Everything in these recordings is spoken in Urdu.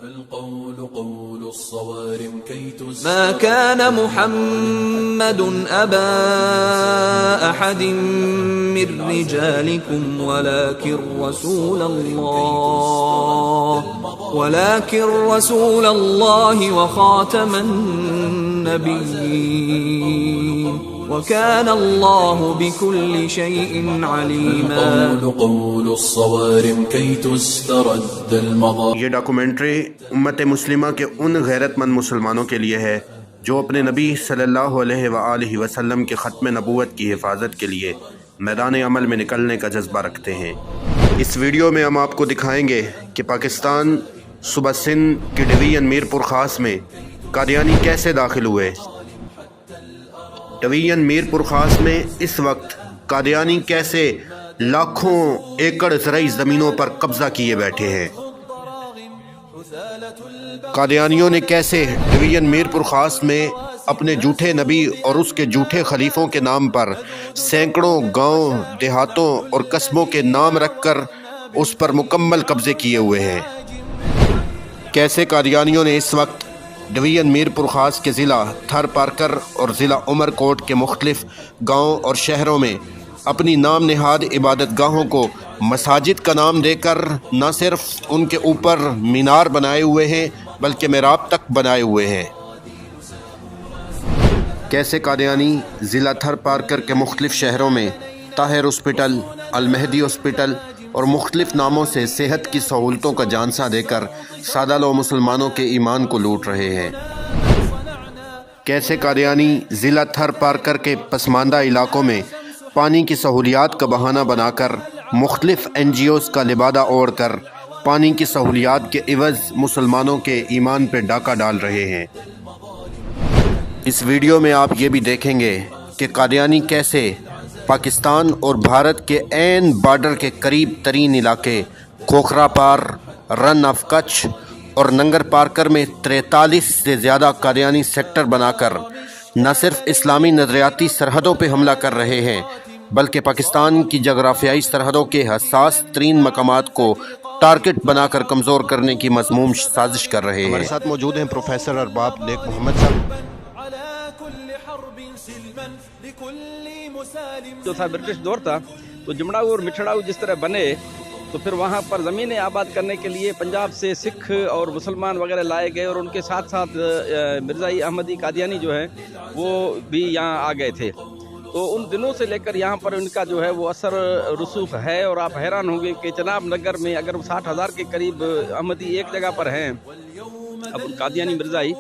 القول قول الصوارم كي تسر ما كان محمد أبا أحد من رجالكم ولكن رسول الله وخاتم النبيين وكان الله بكل شيء عليما. القول قول الصوارم كي تسترد المظالم. یہ ڈاکومنٹری امت مسلمہ کے ان غیرت مند مسلمانوں کے لیے ہے جو اپنے نبی صلی اللہ علیہ وآلہ وسلم کے ختم نبوت کی حفاظت کے لیے میدان عمل میں نکلنے کا جذبہ رکھتے ہیں۔ اس ویڈیو میں ہم آپ کو دکھائیں گے کہ پاکستان صوبہ سندھ کی ڈویژن میرپور خاص میں قادیانی کیسے داخل ہوئے۔ ڈویژن میرپور خاص میں اس وقت قادیانی کیسے لاکھوں ایکڑ زرعی زمینوں پر قبضہ کیے بیٹھے ہیں۔ قادیانیوں نے کیسے ڈویژن میرپور خاص میں اپنے جھوٹے نبی اور اس کے جھوٹے خلیفوں کے نام پر سینکڑوں گاؤں دیہاتوں اور قصبوں کے نام رکھ کر اس پر مکمل قبضے کیے ہوئے ہیں۔ کیسے قادیانیوں نے اس وقت ڈویژن میرپور خاص کے ضلع تھر پارکر اور ضلع عمر کوٹ کے مختلف گاؤں اور شہروں میں اپنی نام نہاد عبادت گاہوں کو مساجد کا نام دے کر نہ صرف ان کے اوپر مینار بنائے ہوئے ہیں بلکہ محراب تک بنائے ہوئے ہیں۔ کیسے قادیانی ضلع تھر پارکر کے مختلف شہروں میں طاہر ہاسپٹل، المہدی ہاسپٹل اور مختلف ناموں سے صحت کی سہولتوں کا جانسا دے کر سادہ لو مسلمانوں کے ایمان کو لوٹ رہے ہیں۔ کیسے قادیانی ضلع تھر پارکر کے پسماندہ علاقوں میں پانی کی سہولیات کا بہانہ بنا کر مختلف NGOs کا لبادہ اوڑھ کر پانی کی سہولیات کے عوض مسلمانوں کے ایمان پہ ڈاکہ ڈال رہے ہیں۔ اس ویڈیو میں آپ یہ بھی دیکھیں گے کہ قادیانی کیسے پاکستان اور بھارت کے عین بارڈر کے قریب ترین علاقے کھوکھرا پار، رن آف کچھ اور ننگر پارکر میں 43 سے زیادہ قادیانی سیکٹر بنا کر نہ صرف اسلامی نظریاتی سرحدوں پہ حملہ کر رہے ہیں بلکہ پاکستان کی جغرافیائی سرحدوں کے حساس ترین مقامات کو ٹارگٹ بنا کر کمزور کرنے کی مذموم سازش کر رہے ہیں۔ ہمارے ساتھ موجود ہیں پروفیسر ارباب نیک محمد صاحب۔ جو تھا برٹش دور تھا تو جمڑاؤ اور مچھڑاؤ جس طرح بنے تو پھر وہاں پر زمینیں آباد کرنے کے لیے پنجاب سے سکھ اور مسلمان وغیرہ لائے گئے اور ان کے ساتھ ساتھ مرزائی احمدی قادیانی جو ہے وہ بھی یہاں آ گئے تھے۔ تو ان دنوں سے لے کر یہاں پر ان کا جو ہے وہ اثر رسوخ ہے اور آپ حیران ہوں گے کہ جناب نگر میں اگر 60,000 کے قریب احمدی ایک جگہ پر ہیں اب قادیانی مرزائی،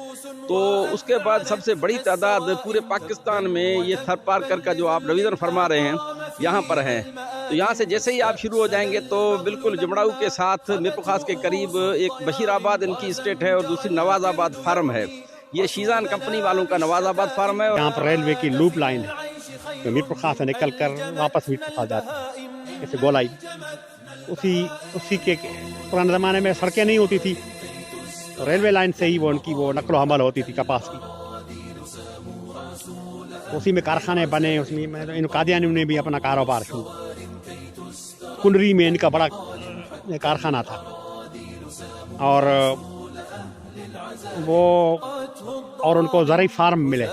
تو اس کے بعد سب سے بڑی تعداد پورے پاکستان میں یہ تھر پارکر کا جو آپ ڈویژن فرما رہے ہیں یہاں پر ہیں۔ تو یہاں سے جیسے ہی آپ شروع ہو جائیں گے تو بالکل جمڑاؤ کے ساتھ میرپور خاص کے قریب ایک بشیر آباد ان کی اسٹیٹ ہے اور دوسری نواز آباد فارم ہے۔ یہ شیزان کمپنی والوں کا نواز آباد فارم ہے۔ یہاں پر ریلوے کی لوپ لائن ہے جو میرپور خاص سے نکل کر واپس میرپور خاص جاتی ہے، جیسے گولائی اسی کے پرانے زمانے میں سڑکیں نہیں ہوتی تھی، ریلوے لائن سے ہی وہ ان کی وہ نقل و حمل ہوتی تھی کپاس کی، اسی میں کارخانے بنے، اس میں ان قادیانیوں نے بھی اپنا کاروبار شروع، کنری میں ان کا بڑا کارخانہ تھا اور ان کو زرعی فارم ملے۔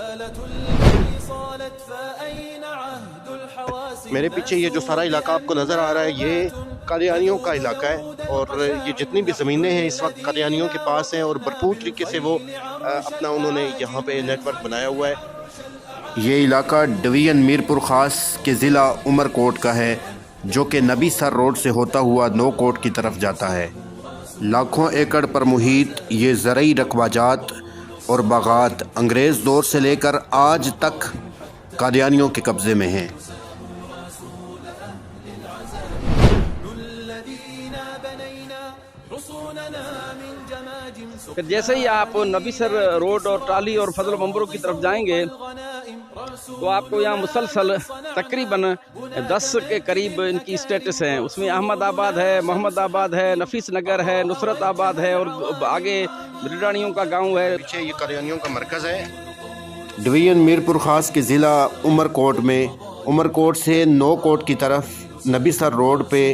میرے پیچھے یہ جو سارا علاقہ آپ کو نظر آ رہا ہے یہ قادیانیوں کا علاقہ ہے اور یہ جتنی بھی زمینیں ہیں اس وقت قادیانیوں کے پاس ہیں اور بھرپور طریقے سے وہ اپنا انہوں نے یہاں پہ نیٹ ورک بنایا ہوا ہے۔ یہ علاقہ ڈویژن میرپور خاص کے ضلع عمر کوٹ کا ہے جو کہ نبی سر روڈ سے ہوتا ہوا نو کوٹ کی طرف جاتا ہے۔ لاکھوں ایکڑ پر محیط یہ زرعی رقبہ اور باغات انگریز دور سے لے کر آج تک قادیانیوں کے قبضے میں ہیں۔ پھر جیسے ہی آپ نبی سر روڈ اور ٹالی اور فضل ممبروں کی طرف جائیں گے تو آپ کو یہاں مسلسل تقریباً 10 کے قریب ان کی اسٹیٹس ہیں، اس میں احمد آباد ہے، محمد آباد ہے، نفیس نگر ہے، نصرت آباد ہے اور آگے بریڈانیوں کا گاؤں ہے۔ پیچھے یہ قادیانیوں کا مرکز ہے۔ ڈویژن میرپور خاص کے ضلع عمر کوٹ میں عمر کوٹ سے نو کوٹ کی طرف نبی سر روڈ پہ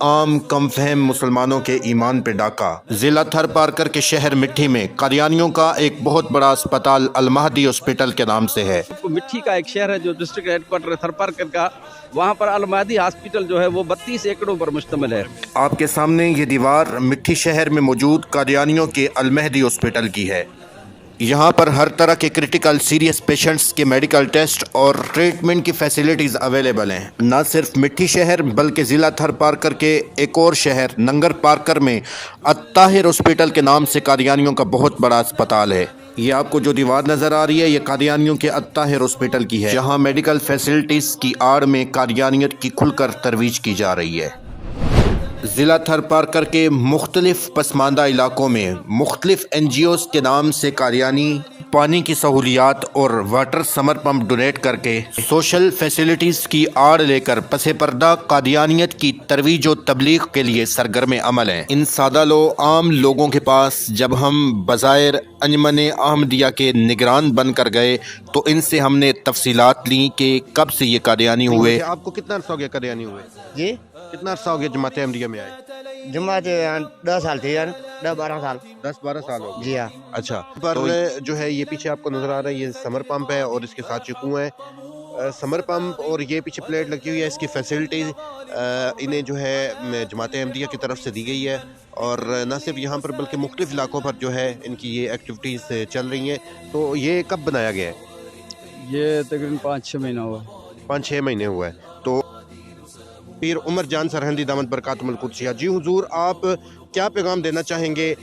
عام کم فہم مسلمانوں کے ایمان پہ ڈاکہ۔ ضلع تھر پارکر کے شہر مٹھی میں قادیانیوں کا ایک بہت بڑا اسپتال المہدی ہاسپٹل کے نام سے ہے۔ مٹھی کا ایک شہر ہے جو ڈسٹرکٹ ہیڈ کوارٹر ہے تھر پارکر کا، وہاں پر المہدی ہاسپٹل جو ہے وہ 32 ایکڑوں پر مشتمل ہے۔ آپ کے سامنے یہ دیوار مٹھی شہر میں موجود قادیانیوں کے المہدی ہاسپٹل کی ہے۔ یہاں پر ہر طرح کے کرٹیکل سیریس پیشنٹس کے میڈیکل ٹیسٹ اور ٹریٹمنٹ کی فیسیلیٹیز اویلیبل ہیں۔ نہ صرف مٹھی شہر بلکہ ضلع تھر پارکر کے ایک اور شہر ننگر پارکر میں الطاہر ہاسپٹل کے نام سے قادیانیوں کا بہت بڑا اسپتال ہے۔ یہ آپ کو جو دیوار نظر آ رہی ہے یہ قادیانیوں کے الطاہر ہاسپٹل کی ہے، جہاں میڈیکل فیسیلیٹیز کی آڑ میں قادیانیت کی کھل کر ترویج کی جا رہی ہے۔ ضلع تھر پارکر کے مختلف پسماندہ علاقوں میں مختلف NGOs کے نام سے قادیانی پانی کی سہولیات اور واٹر سمر پمپ ڈونیٹ کر کے سوشل فیسیلیٹیز کی آڑ لے کر پس پردہ قادیانیت کی ترویج و تبلیغ کے لیے سرگرم عمل ہیں۔ ان سادہ لو عام لوگوں کے پاس جب ہم بظاہر انجمن احمدیہ کے نگران بن کر گئے تو ان سے ہم نے تفصیلات لیں کہ کب سے یہ قادیانی ہوئے۔ آپ کو کتنا عرصہ ہو گیا قادیانی ہوئے؟ جی کتنا عرصہ ہو گیا جماعت احمدیہ میں آئے؟ جماعت 10 سال تھی، 10-12 سال۔ 10-12 سال ہو گئے۔ جی ہاں۔ اچھا، پر جو ہے یہ پیچھے آپ کو نظر آ رہا ہے یہ سمر پمپ ہے اور اس کے ساتھ یہ کنواں ہے۔ سمر پمپ اور یہ پیچھے پلیٹ لگی ہوئی ہے، اس کی فیسلٹیز انہیں جو ہے جماعت احمدیہ کی طرف سے دی گئی ہے، اور نہ صرف یہاں پر بلکہ مختلف علاقوں پر جو ہے ان کی یہ ایکٹیویٹیز چل رہی ہیں۔ تو یہ کب بنایا گیا ہے؟ یہ تقریباً 5-6 مہینہ ہوا۔ 5-6 مہینے ہوا ہے۔ تو پیر عمر جان سرہندی دامت برکاتہم القدسیہ، جی حضور، آپ کیا پیغام دینا چاہیں گے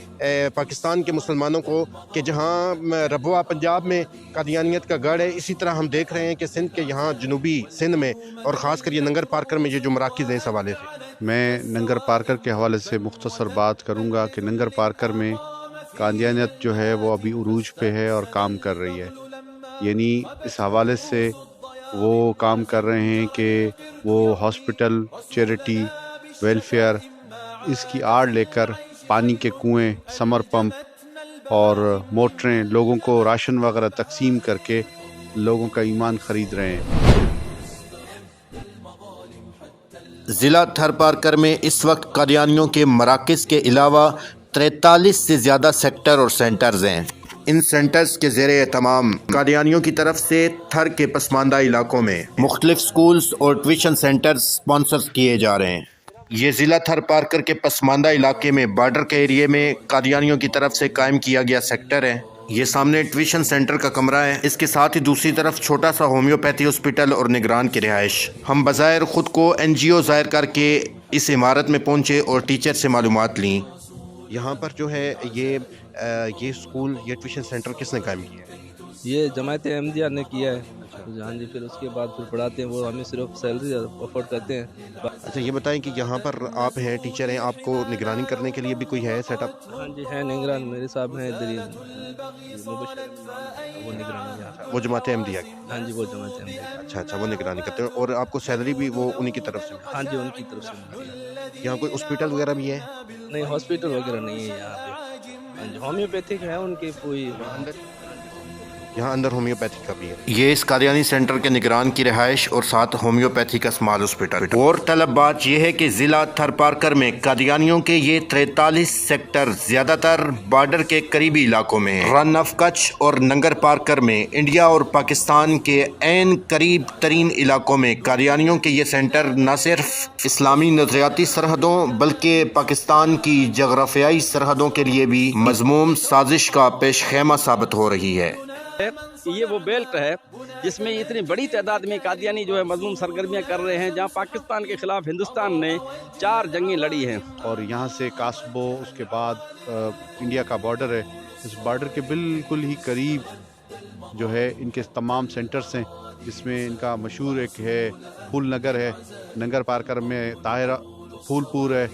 پاکستان کے مسلمانوں کو کہ جہاں ربوہ پنجاب میں قادیانیت کا گڑھ ہے، اسی طرح ہم دیکھ رہے ہیں کہ سندھ کے یہاں جنوبی سندھ میں اور خاص کر یہ ننگر پارکر میں یہ جو مراکز ہیں اس حوالے سے؟ میں ننگر پارکر کے حوالے سے مختصر بات کروں گا کہ ننگر پارکر میں قادیانیت جو ہے وہ ابھی عروج پہ ہے اور کام کر رہی ہے، یعنی اس حوالے سے وہ کام کر رہے ہیں کہ وہ ہاسپٹل، چیریٹی، ویلفیئر اس کی آڑ لے کر پانی کے کنویں، سمر پمپ اور موٹریں لوگوں کو راشن وغیرہ تقسیم کر کے لوگوں کا ایمان خرید رہے ہیں۔ ضلع تھر پارکر میں اس وقت قادیانیوں کے مراکز کے علاوہ 43 سے زیادہ سیکٹر اور سینٹرز ہیں۔ ان سینٹرز کے زیر اہتمام قادیانیوں کی طرف سے تھر کے پسماندہ علاقوں میں مختلف سکولز اور ٹیوشن سینٹرز سپانسر کیے جا رہے ہیں۔ یہ ضلع تھر پارکر کے پسماندہ علاقے میں بارڈر کے ایریے میں قادیانیوں کی طرف سے قائم کیا گیا سیکٹر ہے۔ یہ سامنے ٹیوشن سینٹر کا کمرہ ہے، اس کے ساتھ ہی دوسری طرف چھوٹا سا ہومیوپیتھی ہاسپٹل اور نگران کی رہائش۔ ہم بظاہر خود کو NGO ظاہر کر کے اس عمارت میں پہنچے اور ٹیچر سے معلومات لیں۔ یہاں پر جو ہے یہ اسکول، یہ ٹیوشن سینٹر کس نے قائم کیا ہے؟ یہ جماعت احمدیہ نے کیا ہے۔ ہاں جی، پھر اس کے بعد پھر پڑھاتے ہیں، وہ ہمیں صرف سیلری افورڈ کرتے ہیں۔ اچھا، یہ بتائیں کہ یہاں پر آپ ہیں، ٹیچر ہیں، آپ کو نگرانی کرنے کے لیے بھی کوئی ہے سیٹ اپ؟ ہاں جی ہے، نگران میرے صاحب ہیں ادھر ہی، وہ نگرانی۔ وہ جماعت احمدیہ کی؟ ہاں جی، وہ جماعت احمدیہ۔ اچھا، وہ نگرانی کرتے ہیں، اور آپ کو سیلری بھی وہ انہی کی طرف سے؟ ہاں جی، ان کی طرف سے ملتی ہے۔ یہاں کوئی ہاسپٹل وغیرہ بھی ہے؟ نہیں، ہاسپٹل وغیرہ نہیں ہے یہاں پہ۔ ہاں جی، ہومیوپیتھک ہے ان کی کوئی، یہاں اندر ہومیوپیتھی کا بھی ہے۔ یہ اس قادیانی سینٹر کے نگران کی رہائش اور ساتھ ہومیوپیتھی کا اسمال ہاسپٹل۔ اور طلب بات یہ ہے کہ ضلع تھر پارکر میں قادیانیوں کے یہ 43 سیکٹر زیادہ تر بارڈر کے قریبی علاقوں میں ہیں۔ رن آف کچھ اور ننگر پارکر میں انڈیا اور پاکستان کے عین قریب ترین علاقوں میں قادیانیوں کے یہ سینٹر نہ صرف اسلامی نظریاتی سرحدوں بلکہ پاکستان کی جغرافیائی سرحدوں کے لیے بھی مذموم سازش کا پیش خیمہ ثابت ہو رہی ہے۔ یہ وہ بیلٹ ہے جس میں اتنی بڑی تعداد میں قادیانی جو ہے مضموم سرگرمیاں کر رہے ہیں، جہاں پاکستان کے خلاف ہندوستان نے 4 جنگیں لڑی ہیں۔ اور یہاں سے کاسبو، اس کے بعد انڈیا کا بارڈر ہے، اس بارڈر کے بالکل ہی قریب جو ہے ان کے تمام سینٹرز ہیں، جس میں ان کا مشہور ایک ہے پھول نگر ہے، ننگر پارکر میں طاہرہ پھول پور ہے،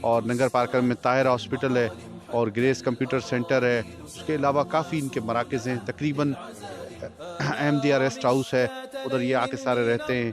اور ننگر پارکر میں طاہرہ ہاسپٹل ہے، اور گریس کمپیوٹر سینٹر ہے۔ اس کے علاوہ کافی ان کے مراکز ہیں، تقریباً احمدیہ ریسٹ ہاؤس ہے، ادھر یہ آ کے سارے رہتے ہیں۔